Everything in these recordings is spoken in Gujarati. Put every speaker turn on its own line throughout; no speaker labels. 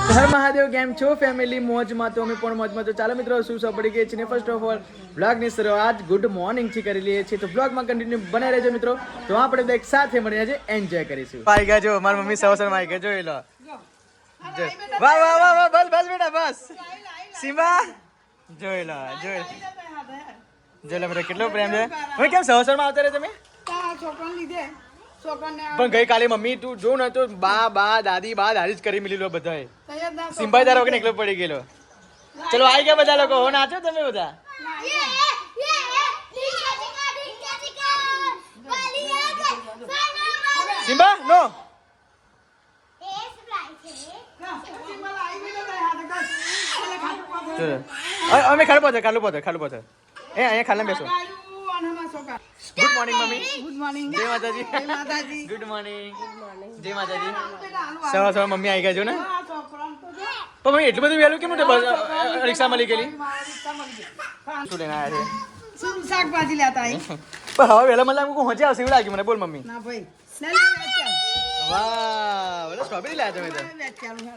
હર મહાદેવ કેમ છો ફેમિલી મોજમાં તો અમે પણ મોજમાં તો ચાલો મિત્રો શું પડી ગઈ છે ને ફર્સ્ટ ઓફ ઓલ બ્લોગની શરૂઆત ગુડ મોર્નિંગ થી કરી લઈએ છીએ તો બ્લોગમાં કન્ટિન્યુ બનાવી રહેજો મિત્રો તો આપણે બધા એક સાથે મળીને આજે એન્જોય કરીશું પાઈ ગયા જો મારી મમ્મી સવાસર માં આવી ગયા જોઈ લો વાહ વાહ વાહ વાહ બસ બસ બેટા બસ સીમા જોઈ લો જોઈ લો કેટલો પ્રેમ છે હવે કેમ સવાસર માં આવતા રહે તમે
છોકરાને લીધે
પણ ગઈકાલે મમ્મી તું જો ને તો બા દાદી જ કરી મિલી લો બધાએ સિમ્બાઈ તારા વગર એકલો પડી ગયેલો ચલો આવી ગયા બધા લોકો હો નાચો તમે બધા સિમ્બા નો અમે ખાલું પોતે એ અહીંયા ખાલી બેસો good morning mummy
good morning
જય માતાજી
જય માતાજી
ગુડ મોર્નિંગ જય માતાજી સવાર મમ્મી આવી ગયા છો ને પણ મમ્મી એટલું બધું વહેલું કેમ રિક્ષા મળી ગયેલી શું લઈને આવ્યા છે
શું શાકભાજી લેતા આવી
પણ હવે વહેલા મને લાગ્યું હોજે આવશે એવું લાગ્યું મને બોલ મમ્મી
ના ભાઈ
વાહ બોલો સ્ટ્રોબેરી લાયા તમે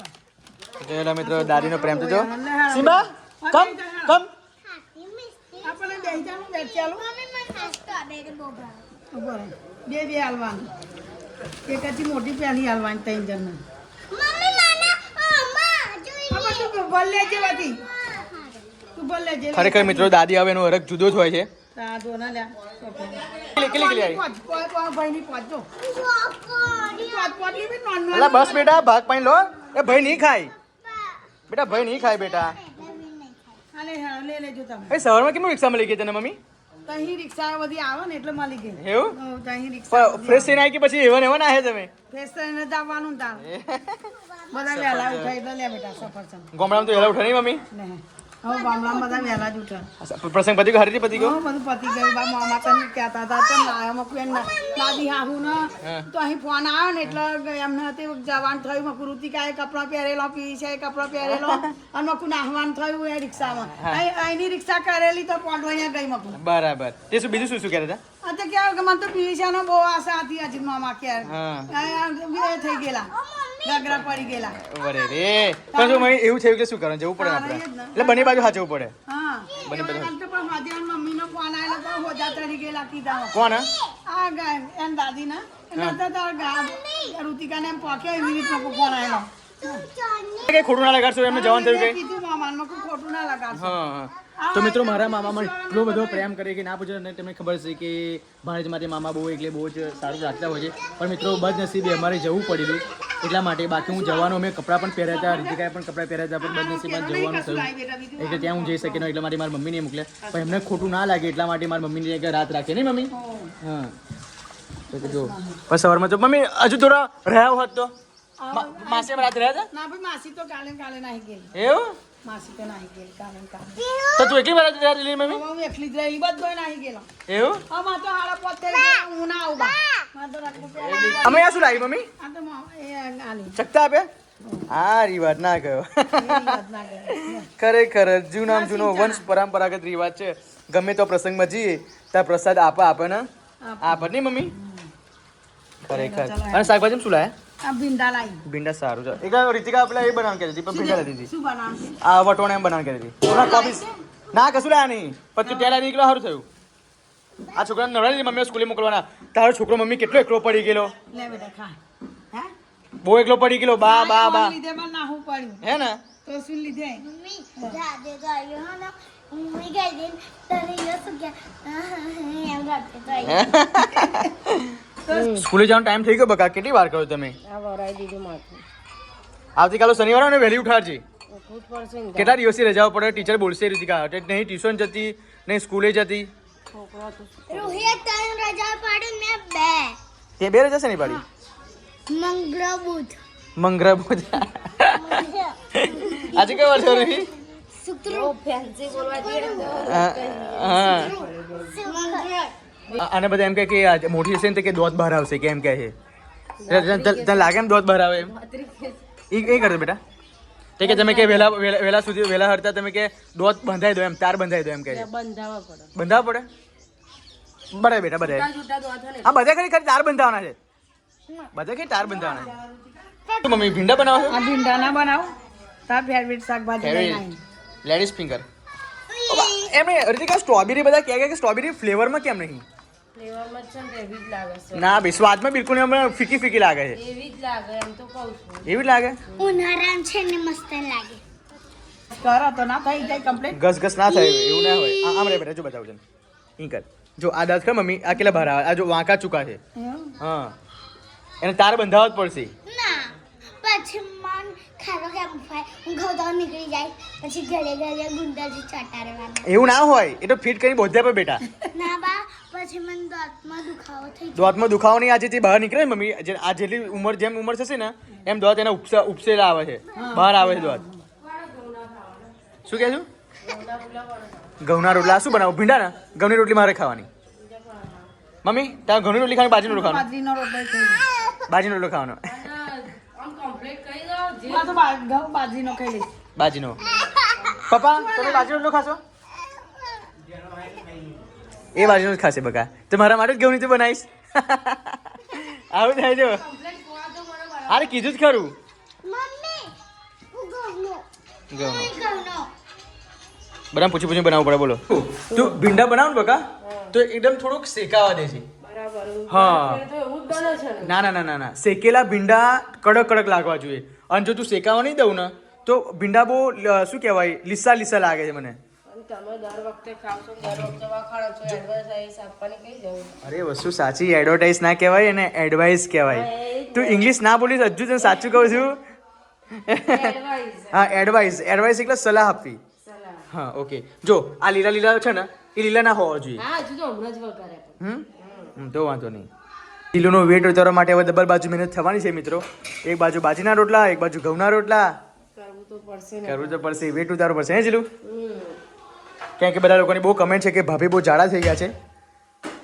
તો જોયેલા મિત્રો દાદીનો પ્રેમ તો જો
સિમ્બા,
સિમ્બા કમ
આપણે બેહી જાનું બેઠ ચાલુ બે હાલવાનું એક હતી મોટી પહેલી હાલવાની ત્રણ જણ તું બોલ લેજે વાતી તું બોલ લેજે
ખરેખર મિત્રો દાદી હવે એનો હરખ જુદો જ હોય છે
તા જો ના લે
કેટલી આવી
ભાઈ ની પહોંચો પોટલી બી નોન
અલા બસ બેટા ભાગ પાણી લો એ ભાઈ નહીં ખાય બેટા ભાઈ નહીં ખાય બેટા
અલે હા લે લેજો તમે
એ સવારમાં કેમ રિક્ષા મળી ગઈ તને મમ્મી
તહીં રિક્ષા બધી આવે ને એટલે મળી ગઈ
એવું
તહીં રિક્ષા
ફ્રેશ થઈને આવી કે પછી એવા ને આહે તમે
ફેસ થઈને જ આવવાનું તાર બધા વહેલા ઉઠાઈ તો લે બેટા સફરજન
ગામડામાં તો વહેલા ઉઠે નહીં મમ્મી
ને હવે ગામડામાં બધા વહેલા જ ઉઠે
પ્રસંગ પતી ગયો હરીથી પતી ગયો
બધું પતી ગયું બા મામા તને કહેતા હતા તેમ લાયા મકું દાદી હાહુ ને તો અહીં ફોન આવ્યો ને એટલે એમને તે જવાન થયું મકું ઋતિકાએ કપડાં પહેરેલો પીછે કપડાં પહેરેલો અને મકું નાહવાનું થયું એ રિક્ષામાં અહીંની રિક્ષા કરેલી તો પોંડવાઈને ગઈ મકું
બરાબર તે શું બીજું શું કહેતા હતા
તો કેવું કે મને તો પીછાનો બહુ આશા હતી હજી મામા કે થઈ ગયેલા ગગરા પડી ગયેલા
બરે રે પણ જો મને એવું થયું કે શું કરવાનું જવું પડે આપણે એટલે બંને બાજુ સાચવું પડે
હા
બંને બાજુ
તો પણ હાજર મમ્મીનો ફોન આવેલો તો હોજા ચડી ગયેલા કીધા
કોણ
આ ગાય એન દાદી ના ઋતિકાને એમ પોક્યો એવી રીતનો ફોન આવેલો
કઈ ખોટું ના લગાડશો એમને જવાનું થયું કઈ
કીધું મામાને ખોટું ના લગાડશો
હા તો મિત્રો મારા મામામાં એટલો બધો પ્રેમ કરે કે ના પૂછો ને તમને ખબર છે કે ભાણેજ માટે મામા બહુ એટલે બહુ જ સારું રાખતા હોય છે પણ મિત્રો બદનસીબે અમારે જવું પડેલું એટલા માટે બાકી હું જવાનું અમે કપડાં પણ પહેર્યા હતા રીતિકાએ પણ કપડાં પહેર્યા હતા પણ બદનસીબમાં જવાનું થયું એટલે ત્યાં હું જઈ શકી નહીં એટલા માટે મારી મમ્મીને મોકલ્યા પણ એમને ખોટું ના લાગે એટલા માટે મારી મમ્મીને રાત રાખે નહીં મમ્મી હા તો જો બસ સવારમાં તો મમ્મી હજુ થોડા રહ્યા હોત તો માસી રાત રહ્યા હતા
ના ભાઈ માસી તો કાલે નાહી ગઈ
એવું
માસી તો નાહી ગઈ કાલે
તો તું એટલી વાર રહેલી મમ્મી
હું એકલી જ રહેલી બધો નાહી ગયેલો
એવું
અમાર તો હાડા પોતે હું ના આવું બા માર તો રાખવું
અમે આ શું લાવી મમ્મી
આ તો એ આલી
ચકતા આપે આ રિવાજ ના ગયો ખરેખર જૂનો વંશ પરંપરાગત રિવાજ છે ગમે તો પ્રસંગમાં જઈએ ત્યાં પ્રસાદ આપે ને આપે નહીં મમ્મી ખરેખર અને શાકભાજી શું લાયા
આ ભીંડા લાવી
ભીંડા સારું છે એક રીતિકા આપણે એ બનાવવાનું કહેતી પણ ભીંડા લીધી
શું બનાવશે
આ વટોણા એમ બનાવવાનું કહેતી ઓલા કોફી ના કશું લાયા નહીં પણ તું ત્યાં નીકળ્યો સારું થયું આ છોકરાને નવડાવી મમ્મી સ્કૂલે મોકલવાના તારો છોકરો મમ્મી કેટલો એકલો પડી ગયેલો
લે બેટા ખા હે
બહુ એકલો પડી ગયેલો બા
લીધે માં નાહું પડ્યું
હે ને
તો શું લીધે
સ્કૂલે જવાનો ટાઈમ થઈ ગયો બકા કેટલી વાર કર્યો તમે આવતીકાલે શનિવાર ને વહેલી ઉઠાડજે કેટલા દિવસથી રજાઓ પડે ટીચર બોલશે રીતિકા નહીં ટ્યુશન જતી નહીં સ્કૂલે જતી તે બે રજા છે નહીં પાડી મંગળ બુધ આજે કઈ વાર થયો નહીં અને બધા એમ કે મોટી હશે ને કે દોત બહાર આવશે કે એમ કે છે તને લાગે એમ દોત બહાર આવે એમ એ કરજો બેટા તે કે તમે કે વેલા હરતા તમે કે દોત બંધાઈ દો એમ તાર બંધાઈ દો એમ કે બંધાવવા પડે બરાબર બેટા બધા હા બધા ખાલી તાર બંધાવાના છે બધા કઈ તાર બંધાવાના મમ્મી ભીંડા બનાવો
આ ભીંડા ના બનાવો તાર ફેવરેટ શાકભાજી લઈને આવી.
લેડીઝ ફિંગર એમને રીતિકા સ્ટ્રોબેરી બધા કહે કે સ્ટ્રોબેરી ફ્લેવરમાં કેમ નહીં
ફ્લેવરમાં છે ને એવી જ લાગે છે.
ના ભાઈ સ્વાદમાં બિલકુલ નહીં, હમણાં ફીકી ફીકી લાગે છે.
એવી જ લાગે એમ તો કહું છું.
એવી જ લાગે
ઉનાળામાં છે ને મસ્ત લાગે.
કરો તો ના થઈ જાય કમ્પ્લીટ.
ઘસ ઘસ ના થાય એવું ના હોય. આમ રે બેટા જો બતાવું છે ઈ કર જો આ દાંત ખર મમ્મી આ કેટલા ભાર આવે આ જો વાંકા ચૂકા છે હા એને તાર બંધાવવા જ પડશે.
ના પછી મન ખાવા કેમ ફાય હું ઘઉં નીકળી જાય પછી ઘરે ઘરે ગુંડાજી ચટાડવાના.
એવું ના હોય એ તો ફિટ કરી બોધ્યા પર બેટા
ના બા પછી મને દાંતમાં દુખાવો થઈ જાય.
દાંતમાં દુખાવો નહીં આજે બહાર નીકળે ને મમ્મી આ જેટલી ઉંમર જેમ ઉંમર થશે ને એમ દાંત એના ઉપસેલા આવે છે બહાર આવે છે દાંત. શું કહે છું ઘઉંના રોટલા શું બનાવું ભીંડા ને ઘઉંની રોટલી મારે ખાવાની. મમ્મી તારે ઘઉંની રોટલી ખાવાની બાજરીનો રોટલો ખાવાનો
બાજરીનો રોટલો ખાઈ
બાજરીનો રોટલો ખાવાનો
આમ કમ્પ્લીટ કરી દો જે
આ તો ઘઉં બાજરીનો ખાઈ લઈશ.
બાજીનો પપ્પા તમે બાજરીનો રોટલો ખાશો એ બાજરીનો જ ખાશે બકા તો મારા માટે જ ઘઉંની તો બનાવીશ આવું થાય જો અરે કીધું જ ખરું
મમ્મી હું ઘઉંનો
ઘઉંનો
ઘઉંનો
બધા પૂછી પૂછી બનાવવું પડે બોલો તું ભીંડા બનાવ ને બકા તો એકદમ થોડુંક શેકાવા દે છે
બરાબર
હા
તો એવું જ બને છે ને.
ના ના ના ના ના શેકેલા ભીંડા કડક કડક લાગવા જોઈએ અને જો તું શેકાવા નહીં દઉં ને તો ભીંડા બહુ શું કહેવાય લીસા લીસા લાગે છે મને.
અને તમે દર વખતે ખાવશો દર વખતે વખાણો છો એડવર્ટાઈઝ આપવાની કઈ જવું.
અરે વસ્તુ સાચી એડવર્ટાઇઝ ના કહેવાય અને એડવાઇસ કહેવાય. તું ઇંગ્લિશ ના બોલીશ હજુ તને સાચું કહું છું.
એડવાઇઝ
હા એડવાઇસ એડવાઇસ એટલે સલાહ આપવી.
સલાહ.
હા ઓકે જો આ લીલા લીલા છે ને એ લીલા ના હોવા જોઈએ.
હા હજુ તો હમણાં જ વઘારે પણ.
તો વાંધો નહીં. કિલોનો વેટ ઉતારવા માટે હવે ડબલ બાજુ મહેનત થવાની છે મિત્રો. એક બાજુ બાજીના રોટલા એક બાજુ ઘઉંના રોટલા
કરવું તો પડશે ને.
કરવું તો પડશે વેટ ઉતારવું પડશે હે જીલું.
હમ.
કારણ કે બધા લોકોની બહુ કમેન્ટ છે કે ભાભી બહુ જાડા થઈ ગયા છે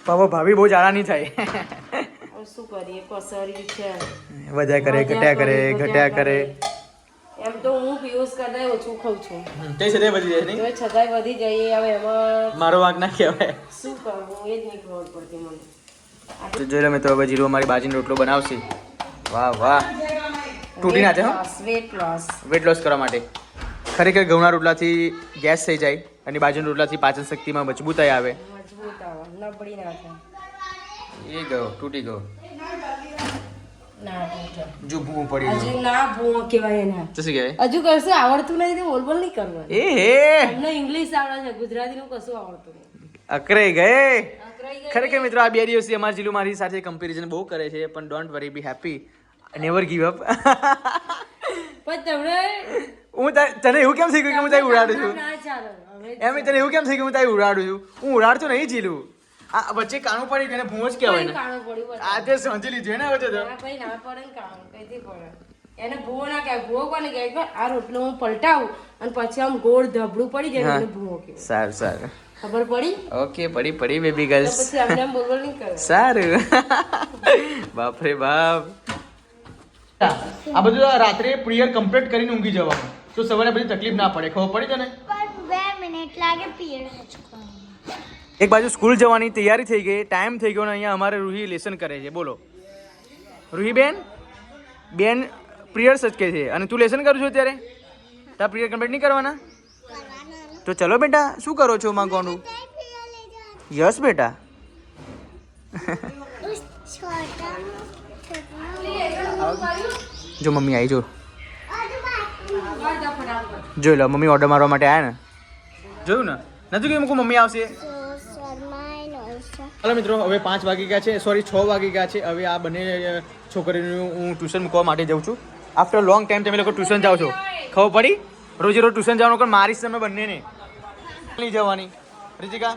પણ હવે ભાભી બહુ જાડા નહીં થાય.
હવે શું કરીએ કસરી છે
વધ્યા કરે ઘટ્યા કરે ઘટ્યા કરે
એમ તો હું પિયુષ કરતા ઓછું ખાઉં છું
તે છે તે વધી જાય નહીં
તો છતાંય વધી જઈએ હવે એમાં
મારો વાંક ના કહેવાય.
શું કરવું એ જ નહીં ખબર પડતી મને.
તો જોઈ લો મિત્રો હવે જીરો અમારી બાજીનો રોટલો બનાવશે. વાહ વાહ તૂટી ના જાય
વેટ લોસ.
વેટ લોસ કરવા માટે ખરેખર ઘઉંના રોટલાથી ગેસ થઈ જાય અને બાજુના રોટલાથી પાચન શક્તિમાં મજબૂતાઈ આવે.
મજબૂત આવે નબળી ના થાય.
એ ગયો તૂટી ગયો
ના તૂટે.
જો ભૂ પડી
હજુ
ગયો
ના ભૂવો કહેવાય એના.
તો શું કહેવાય
હજુ કશું આવડતું નહીં તો બોલબોલ નહીં કરવાનું.
એ હે
એમને ઇંગ્લિશ આવડે છે ગુજરાતીનું કશું આવડતું નહીં.
અકરાઈ ગયે.
અકરાઈ ગઈ.
ખરેખર મિત્રો આ 2 દિવસથી અમારી જીલું મારી સાથે કમ્પેરિઝન બહુ કરે છે પણ don't worry B happy never give up.
પણ તમને
હું તને એવું કેમ થઈ ગયું કે હું તારી ઉડાડું છું
ના ચાલો હવે
એમ તને એવું કેમ થઈ ગયું હું તારી ઉડાડું છું હું ઉડાડતો નહીં જીલું. આ વચ્ચે કાણું પડી ગયું એને ભૂંજ કહેવાય ને
કાણું પડ્યું બસ.
આ તે સમજી લીધું ને હવે તો
ના ભાઈ ના પડે ને કાણું કઈથી પડે. એને ભૂવો ના કહેવાય. ભૂવો કોને કહેવાય ખબર? આ રોટલો હું પલટાવું અને પછી આમ ગોળ ધબડું પડી જાય ને એને ભૂવો કહેવાય.
સારું સારું
ખબર પડી?
ઓકે પડી બેબી
તો
ગર્લ્સ
પછી આમને આમ બોલબોલ નહીં કરે.
સારું બાપરે બાપ. આ બધું રાત્રે પ્રિયર કમ્પ્લીટ કરીને ઊંઘી જવાનું તો સવારે બધી તકલીફ ના પડે ખબર પડી તને.
પણ 2 મિનિટ લાગે પીરિયડ હચકો.
એક બાજુ સ્કૂલ જવાની તૈયારી થઈ ગઈ ટાઈમ થઈ ગયો ને અહીંયા અમારે રૂહી લેસન કરે છે બોલો રૂહી બેન પ્રિયર સચકે છે અને તું લેસન કરું છું અત્યારે તાર પ્રિયર કમ્પ્લીટ નહીં કરવાના તો ચલો બેટા શું કરો છો માં ગોંડું યસ બેટા જો મમ્મી આવી જો જોઈ લો મમ્મી ઓર્ડર મારવા માટે આવ્યા ને જોયું ને નથી કે મમ્મી આવશે. ચાલો મિત્રો હવે 5 વાગી ગયા છે સોરી 6 વાગી ગયા છે હવે આ બંને છોકરીનું હું ટ્યુશન મૂકવા માટે જાઉં છું. આફ્ટર લોંગ ટાઈમ તમે લોકો ટ્યુશન જાઓ છો ખબર પડી રોજે રોજ ટ્યુશન જવાનું પણ મારીશ તમે બંનેને નહીં જવાની. રીતિકા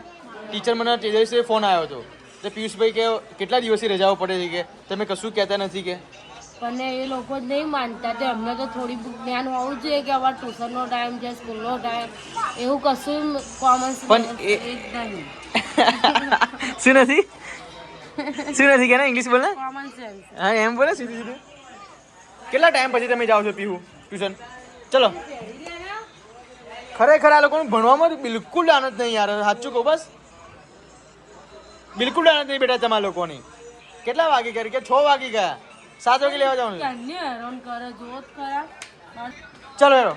ટીચર મને તે દિવસે ફોન આવ્યો હતો તો પિયુષભાઈ કે કેટલા દિવસથી રજાઓ પડે છે કે તમે કશું કહેતા નથી કે
પણ એ લોકો જ નહીં માનતા તો એમને તો થોડી જ્ઞાન હોવું જોઈએ કે અમારે ટ્યુશનનો ટાઈમ છે સ્કૂલનો ટાઈમ એવું કશું કોમન
પણ એ
નહીં.
શું નથી કે ના ઇંગ્લિશ બોલે
કોમન સેન્સ.
હા એમ બોલે સીધું સીધું. કેટલા ટાઈમ પછી તમે જાઓ છો પીવું ટ્યુશન ચલો ખરેખર આ લોકોનું ભણવામાં બિલકુલ આનંદ નહીં યાર સાચું કહું બસ બિલકુલ આનંદ નહીં બેટા તમારા લોકોની. કેટલા વાગી ગયા કે 6 વાગી ગયા 7 વાગે લેવા જવાનું
ક્યાંની હેરાન કરે જો જ ખરા.
ચલો હેરો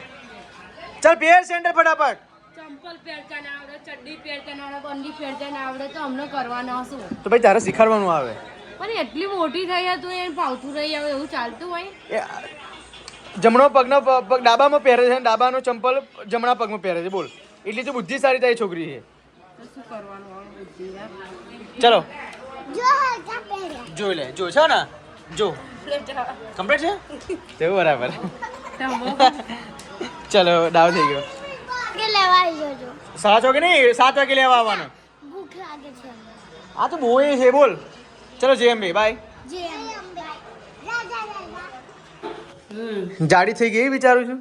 ચાલ પેર સેન્ટર ફટાફટ.
ચંપલ પહેરતા ના આવડે, ચડ્ડી પહેરતા ના આવડે, બંડી પહેરતા ના આવડે તો અમને કરવાના શું?
તો ભાઈ તારે શીખવાડવાનું આવે.
પણ એટલી મોટી થઈ તું એને ફાવતું રહી આવે એવું ચાલતું હોય?
જમણો પગનો પગ ડાબામાં પહેરે છે, ડાબાનો ચંપલ જમણા પગમાં પહેરે છે. બોલ, એટલી તો બુદ્ધિ સારી તારી છોકરી છે.
તો શું કરવાનું હવે બુદ્ધિ યાર?
ચલો
જો હલકા પહેર્યા
જોઈ લે. જો છે ને, જો કમ્પ્લીટ છે તેવું બરાબર. ચલો ડાવ થઈ ગયો.
કે લેવા આવી જજો
7 વાગે નહીં, 7 વાગે લેવા આવવાનો.
ભૂખ લાગે છે
આ તો બહુ એ છે. બોલ ચલો જેમ બે બાય.
જે
જાડી થઈ ગઈ વિચારું છું.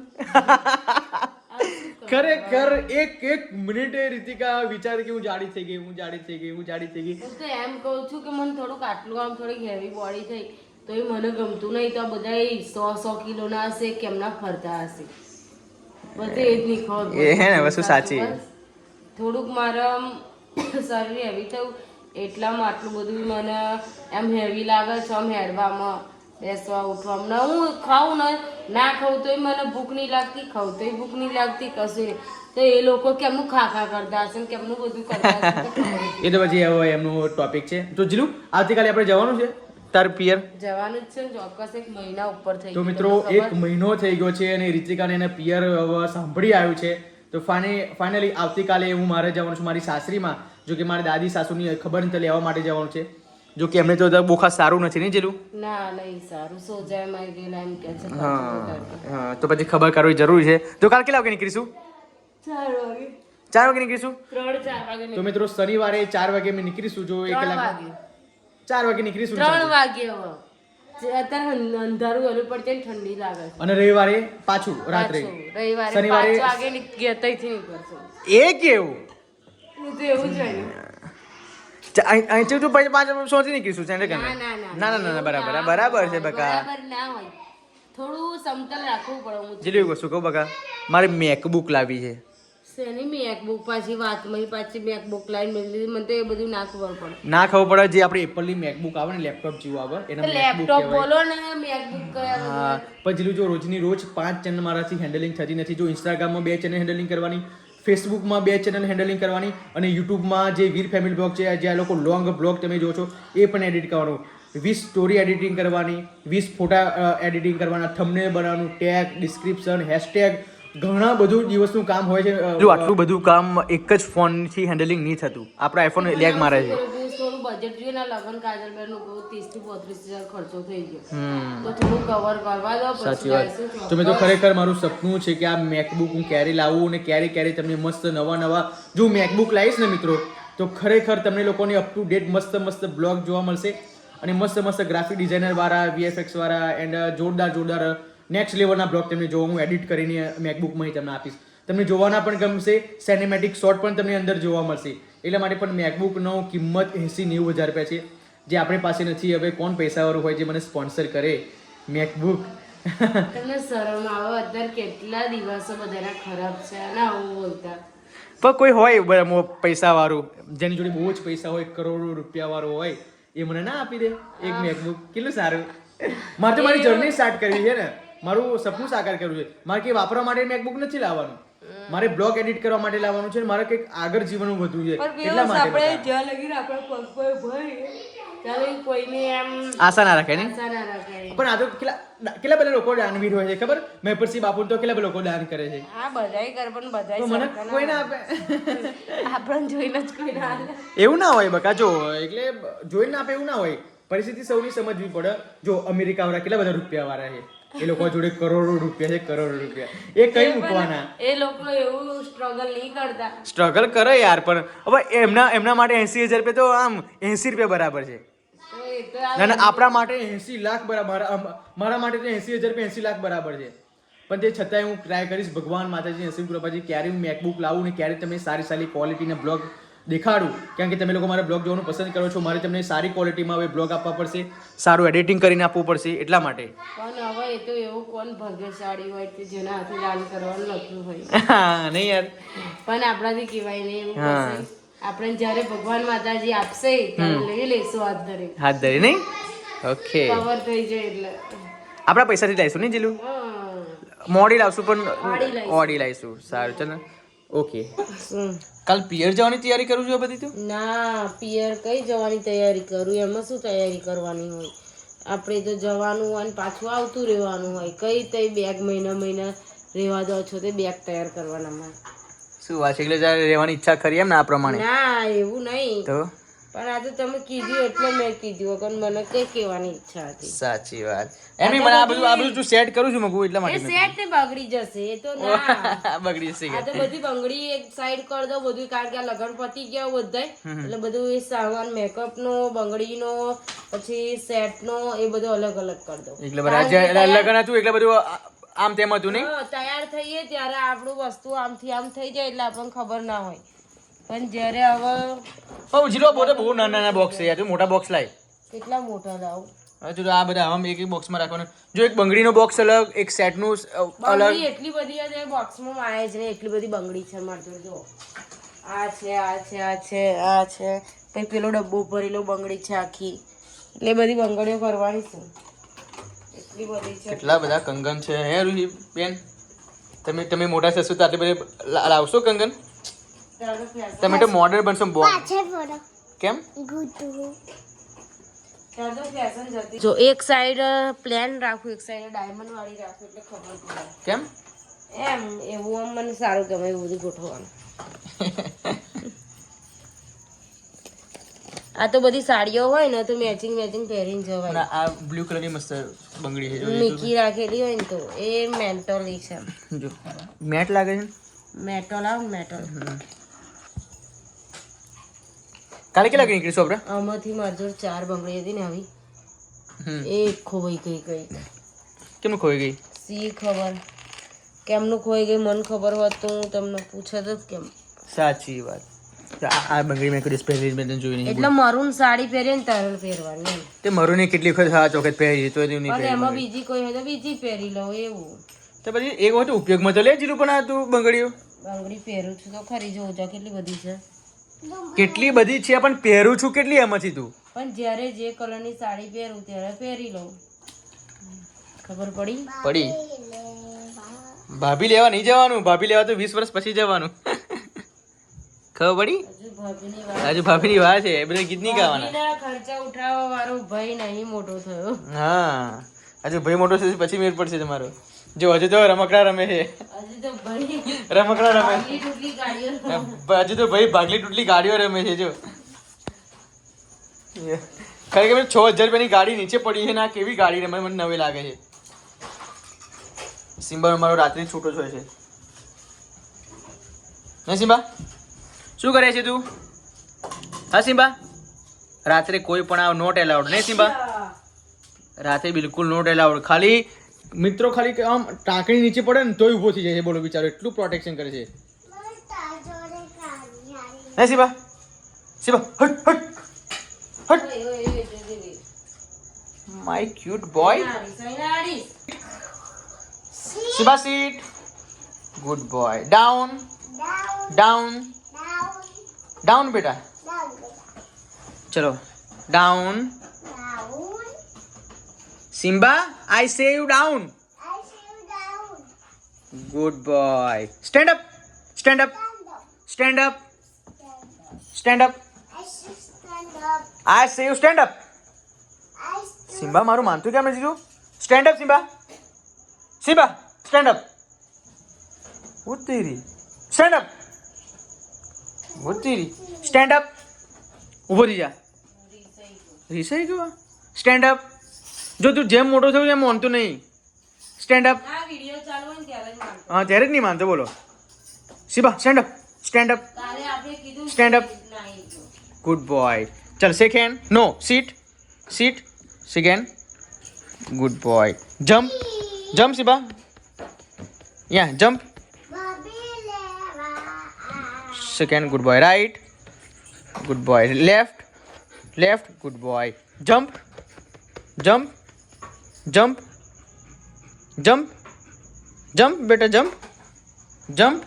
ખરેખર એક મિનિટે રીતિકા વિચારે કે હું જાડી થઈ ગઈ, હું જાડી થઈ ગઈ, હું જાડી થઈ ગઈ.
હું તો એમ કહું છું કે મને થોડુંક આટલું આમ થોડીક હેવી બોડી થઈ તો એ મને ગમતું નહીં. તો આ બધા 100 કિલોના હશે કેમના ફરતા હશે? બધે એ જ નહીં ખબર.
એ હે ને વસ્તુ સાચી.
થોડુંક મારા શરીર હેવી થયું એટલામાં આટલું બધું મને એમ હેવી લાગે છે. આમ હેડવામાં બેસવા ઉઠવામાં ને હું ખાઉં ને ના ખાઉં તોય મને ભૂખ નહીં લાગતી, ખાઉં તોય ભૂખ નહીં લાગતી, કશું નહીં. તો એ લોકો કેમનું ખા કરતા હશે ને કેમનું બધું કરતા હશે તો ખબર નહીં.
એ તો પછી હવે એમનું ટોપિક છે. તો જીલુ આવતીકાલે આપણે જવાનું છે તાર પિયર?
જવાનું જ છે ને, ચોક્કસ 1 મહિના ઉપર થઈ
તો
ગયું.
મિત્રો 1 મહિનો થઈ ગયો છે અને રીતિકાને એને પિયર હવે સાંભળી આવ્યું છે. તો ફાઇનલી આવતીકાલે હું મારે જવાનું છું મારી સાસરીમાં. જો કે મારી દાદી સાસુની ખબર નથી લેવા માટે જવાનું છે. જો કે એમને તો બહુ ખાસ સારું નથી નહીં જેલું.
ના નહીં સારું સોજાય માં ગયેલા એમ કે છે.
હા તો પછી ખબર કરવી જરૂરી છે. તો કાલ કેટલા વાગે નીકળીશું?
4 વાગે
4 વાગે નીકળીશું.
3-4 વાગે
તો મિત્રો શનિવારે 4 વાગે અમે નીકળીશું. જો 1 કલાક 4 વાગે નીકળીશું.
3 વાગે હવે અત્યારે અંધારું વહેલું પડશે ને ઠંડી લાગે છે.
અને રવિવારે પાછું રાત્રે.
રવિવારે
શનિવારે
5 વાગે ત્યાંથી નીકળશું.
એ કેવું?
હું તો એવું જ હોય ને.
અહીંથી તું પછી 5 સોથી નીકળીશું સેન્ટર
ના
કરીને.
ના
ના બરાબર છે બકા.
બરાબર ના હોય, થોડું સમતલ રાખવું પડે. હું
જેલી શું કહું બકા, મારે મેકબુક લાવી છે.
શેની મેકબુક પાછી વાતમાં પાછી મેકબુક લાઈન મેળવી મને તો એ બધું ના ખબર પડે.
ના ખબર પડે. જે આપણે એપલની મેકબુક આવે ને લેપટોપ જેવું આવે એને મેકબુક
લેપટોપ
કહેવાય.
બોલો ને મેકબુક કયા
હા પછી જો રોજની રોજ 5 ચેનલ મારાથી હેન્ડલિંગ થતી નથી. જો ઇન્સ્ટાગ્રામમાં 2 ચેનલ હેન્ડલિંગ કરવાની, ફેસબુકમાં 2 ચેનલ હેન્ડલિંગ કરવાની અને યુટ્યુબમાં જે વીર ફેમિલી બ્લોગ છે જે આ લોકો લોંગ બ્લોગ તમે જો છો એ પણ એડિટ કરવાનું, 20 સ્ટોરી એડિટિંગ કરવાની, 20 ફોટા એડિટિંગ કરવાના, થંબનેલ બનાવવાનું, ટેગ, ડિસ્ક્રિપ્શન, હેશટેગ, ઘણા બધું દિવસનું કામ હોય છે. જો આટલું બધું કામ એક જ ફોનથી હેન્ડલિંગ નહીં થતું. આપણો આઈફોન લેગ મારે છે.
થોડું બજેટ જોઈએ ને લગન કાજલબેન નું 30 થી 35,000 ખર્ચો થઈ ગયો તો થોડું કવર કરવા દો પછી
સાચી વાત.
જઈશું.
તો મેં તો ખરેખર મારું સપનું છે કે આ મેકબુક હું ક્યારે લાવું અને ક્યારે તમને મસ્ત નવા જો મેકબુક લાવીશ ને મિત્રો તો ખરેખર તમને લોકોને અપ ટુ ડેટ મસ્ત બ્લોગ જોવા મળશે અને મસ્ત ગ્રાફિક ડિઝાઇનર વાળા, VFX વાળા એન્ડ જોરદાર નેક્સ્ટ લેવલના બ્લોગ તમને જોવા હું એડિટ કરીને મેકબુકમાં તમને આપીશ. તમને જોવાના પણ ગમશે, સિનેમેટિક શોટ પણ તમને અંદર જોવા મળશે. એટલા માટે પણ મેકબુકનો કિંમત 80-90 હજાર રૂપિયા છે જે આપણી પાસે નથી. હવે કોણ પૈસાવાળું હોય જે મને સ્પોન્સર કરે મેકબુક?
તમને શરમ આવે? અત્યારે કેટલા દિવસો બધાના ખરાબ છે ને આવું બોલતા.
પણ કોઈ હોય પૈસાવાળું જેની જોડે બહુ જ પૈસા હોય, કરોડો રૂપિયાવાળો હોય એ મને ના આપી દે એક મેકબુક? કેટલું સારું. મારે તો મારી જર્ની સ્ટાર્ટ કરવી છે ને, મારું સપનું સાકાર કરવું છે. મારે કંઈ વાપરવા માટે મેકબુક નથી લાવવાનું, મારે બ્લોગ એડિટ કરવા માટે લાવવાનું છે. મારે કંઈક આગળ જીવવાનું વધવું છે એટલા માટે.
આપણે જ્યાં લગી આપણે પગ પર ભરી ત્યારે કોઈને એમ
આશા ના રાખે ને.
આશા ના રાખે.
પણ આ તો કેટલા બધા લોકો દાનવીર હોય છે ખબર? મેપરસી બાપુ તો કેટલા બધા લોકો દાન કરે છે.
હા બધાય કરે પણ બધાય
તો મને
સરખા
કોઈ ના આપે.
આપણને જોઈને જ કોઈ ના આપે.
એવું ના હોય બકા. જો એટલે જોઈને ના આપે એવું ના હોય. પરિસ્થિતિ સૌની સમજવી પડે. જો અમેરિકા વાળા કેટલા બધા રૂપિયા વાળા છે, એ લોકો જોડે કરોડો રૂપિયા એ કઈ મૂકવાના?
એ લોકો એવું સ્ટ્રગલ નહીં કરતા.
સ્ટ્રગલ કરે યાર, પણ હવે એમના માટે 80,000 રૂપિયા તો આમ 80 રૂપિયા બરાબર છે.
તો એ તો
ના આપણા માટે 80 લાખ બરાબર. મારા માટે તો 80,000 રૂપિયા 80 લાખ બરાબર છે. પણ તે છતાંય હું ટ્રાય કરીશ ભગવાન માતાજી નસીબ કૃપાથી ક્યારે હું મેકબુક લાવું ને ક્યારે તમે સારી ક્વોલિટીના બ્લોગ દેખાડું. કારણ કે તમે લોકો મારા બ્લોગ જોવાનું પસંદ કરો છો, મારે તમને સારી ક્વોલિટીમાં હવે બ્લોગ આપવા પડશે, સારું એડિટિંગ કરીને આપવું પડશે એટલા માટે.
પણ હવે એ તો એવું કોણ ભાગ્યશાળી હોય કે જેના હાથે દાન કરવાનું લખ્યું હોય.
હા નહીં યાર,
પણ આપણાથી કહેવાય નહીં એવું કશું. આપણે જ્યારે ભગવાન માતાજી આપશે ત્યારે લઈ લેશું હાથ ધરી
નહીં. ઓકે
કવર થઈ જાય એટલે
આપણા પૈસાથી લાવીશું નહીં જીલું? મોડી લાવશું પણ
ઓડી લાવીશું.
ઓડી લાવીશું સારું ચાલ ઓકે
શું?
કાલ પિયર જવાની તૈયારી કરું છું બધી તું
ના પિયર કઈ જવાની તૈયારી કરું એમાં શું તૈયારી કરવાની હોય આપણે તો જવાનું હોય ને પાછું આવતું રહેવાનું હોય કઈ તઈ બેગ મહિના રહેવા દો છો તે બેગ તૈયાર કરવાના
શું વાત છે એટલે તારે રહેવાની ઈચ્છા ખરી એમ ને આ પ્રમાણે
ના એવું નહીં
તો
પણ આજે તમે કીધું એટલે મેં કીધું વગર મને કઈ કહેવાની ઈચ્છા હતી
સાચી વાત એમ નહીં, મને આ બધું તું સેટ કરું છું મગું એટલા
એ
માટે
સેટ ને બગડી જશે એ તો ના
બગડી જશે
આ તો બધી બંગડી એક સાઈડ કરી દો બધું કારણ કે આ લગન પતી ગયા બધાય એટલે બધું એ સામાન મેકઅપ નો બંગડી નો પછી સેટ નો એ બધું અલગ અલગ કરી દો
એટલે બરાબર લગન હતું એટલે બધું આમ તેમ હતું નહીં
હા, તૈયાર થઈએ ત્યારે આપણું વસ્તુ આમથી આમ થઈ જાય એટલે આપણને ખબર ના હોય પણ જ્યારે હવે
જીરો બહુ નાના બોક્સ છે યાર તું મોટા બોક્સ લાય
કેટલા મોટા લાવું
હવે જો આ બધા આમ એક બોક્સમાં રાખવાનું જો એક બંગડીનો બોક્સ અલગ એક સેટનું અલગ
બંગડી એટલી બધી છે બોક્સમાં આવે જ નહીં એટલી બધી બંગડી છે મારે જો આ છે આ છે આ છે આ છે પછી પેલો ડબ્બો ભરેલો બંગડી છે આખી એટલે બધી બંગડીઓ કરવાની છે એટલી બધી છે
કેટલા બધા કંગન છે હે રૂહી બેન તમે મોટા થશો તો આટલી બધી લાવશો કંગન
તારો ફેશન
તમે તો મોડલ બનશો બોલ
પાછળ ફોટો
કેમ
ગુટુ
જો એક સાઈડ પ્લેન રાખું એક સાઈડ ડાયમંડ વાળી રાખું એટલે ખબર પડે
કેમ
એમ એવું આમ મને સારું ગમે એવું બધું ગોઠવવાનું આ તો બધી સાડીઓ હોય ને તો મેચિંગ પહેરીને
અને
જવાય
આ બ્લુ કલરની મસ્ત બંગડી છે જો
મીકી રાખેલી હોય ને તો એ મેન્ટોલી છે
જો મેટ લાગે છે
મેટોલ આવ મેટોલ
કાલે કેટલા નીકળીશું આપણે
આમાંથી મારી જોડે 4 બંગડી હતી ને આવી
હમ.
એ ખોવાઈ ગઈ
કેમ ખોઈ ગઈ
સી ખબર કેમનું ખોઈ ગઈ મને ખબર હોત તો હું તમને પૂછત જ કેમ
સાચી વાત આ બંગડી મેં કદી પહેરી મેં તને જોઈ નહીં
એટલે મરૂન સાડી પહેરીએ ને તારે પહેરવાની એમ
તે મરુની કેટલી વખત હા ચોખત પહેરી તો નહીં
અને
પહેરી
એમાં બીજી કોઈ હોય તો બીજી પહેરી લઉં એવું
તો પછી એક વખત ઉપયોગમાં તો લે જીરું પણ આ તું બંગડીઓ
બંગડી પહેરું છું તો ખરી જોઉં છો કેટલી બધી છે
કેટલી બધી છે પણ પહેરું છું કેટલી એમાંથી તું
પણ જ્યારે જે કલરની સાડી પહેરું ત્યારે પહેરી લઉં ખબર પડી
પડી ભાભી લેવા નહીં જવાનું ભાભી લેવા તો 20 વર્ષ પછી જવાનું ખબર પડી
હજુ ભાભીની વાત
હજુ ભાભીની વાત છે એ બધા ગીત નહીં ગાવાના
ભાભીના ખર્ચા ઉઠાવવા વાળો ભાઈ નહીં મોટો થયો
હા હજુ ભાઈ મોટો થશે પછી મેળ પડશે તમારો જો હજુ તો રમકડા રમે છે
હજુ તો ભાઈ
રમકડા રમે
આટલી ટૂટલી ગાડીઓ
હજુ તો ભાઈ ભાગલી તૂટલી ગાડીઓ રમે છે જો ખરેખર 6000 રૂપિયાની ગાડી નીચે પડી છે ને આ કેવી ગાડી રમે મને નવી લાગે છે સિમ્બા મારો રાત્રે છૂટો જ હોય છે ને સિમ્બા શું કરે છે તું હા સિમ્બા રાત્રે કોઈ પણ આવ નોટ એલાઉડ નહીં સિમ્બા રાત્રે બિલકુલ નોટ એલાઉડ ખાલી મિત્રો ખાલી આમ ટાંકણી નીચે પડે ને તોય ઊભો થઈ જાય છે બોલો બિચારો એટલું પ્રોટેક્શન કરે છે હે Simba Simba Hut Hut Hut my cute boy Simba seat good boy down down down બેટા ચલો ડાઉન સિમ્બા આઈ સે you down good boy stand up stand up stand up stand up I સે યુ સ્ટેન્ડ અપ સિમ્બા મારું માનતું કેમ નથી તું stand up Simba Simba stand up ઉતરી સ્ટેન્ડ અપ ઉતરી સ્ટેન્ડ અપ ઊભો થઈ જા રીસાઈ ગયો સ્ટેન્ડ અપ જો તું જેમ મોટો થયો એમ માનતો નહીં સ્ટેન્ડ અપ
આ વિડિયો ચાલુ હોય ને ત્યારે જ માનતો
હા ત્યારે જ નહીં માનતો બોલો Simba stand up stand up
કાલે આપણે કીધું
સ્ટેન્ડ અપ ગુડ બોય ચલ shake hand no sit sit shake hand good boy jump jump Simba યા jump second good boy right good boy left left good boy jump jump jump jump jump બેટા જમ્પ જમ્પ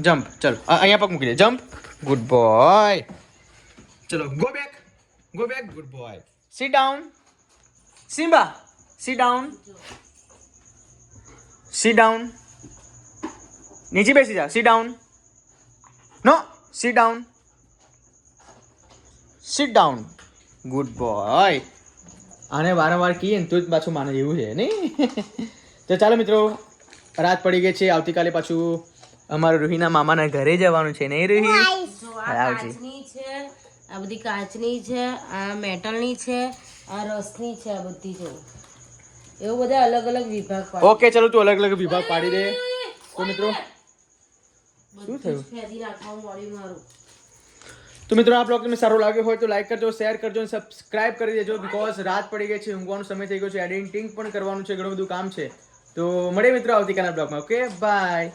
જમ્પ ચલો અહીંયા પગ મૂકી દે જમ્પ ગુડ બોય ચલો go back good boy sit down Simba sit down Sit down. નીચે બેસી જા. Sit down. No. Sit down. Sit down. Good boy. આને વારંવાર કહીએ ને તો જ પાછું માને એવું છે નહીં. તો ચાલો મિત્રો, રાત પડી ગઈ છે. આવતીકાલે પાછું અમારું રૂહીના મામાના ઘરે જવાનું છે નહીં રૂહી?
જો આ કાચની છે, આ બધી કાચની છે, આ મેટલની છે, આ રસની છે, આ બધી જો એવું બધા અલગ અલગ વિભાગ પાડી.
ઓકે ચલો, તું અલગ અલગ વિભાગ પાડી દે. તો મિત્રો શું થયું?
ફેદી નાખવાનું મળ્યું મારું.
તો મિત્રો આ બ્લોગ તમને સારો લાગ્યો હોય તો લાઈક કરજો, શેર કરજો અને સબસ્ક્રાઇબ કરી દેજો. બીકોઝ રાત પડી ગઈ છે, ઊંઘવાનો સમય થઈ ગયો છે, એડિટિંગ પણ કરવાનું છે, ઘણું બધું કામ છે. તો મળીએ મિત્રો આવતીકાલના બ્લોગમાં. Okay bye.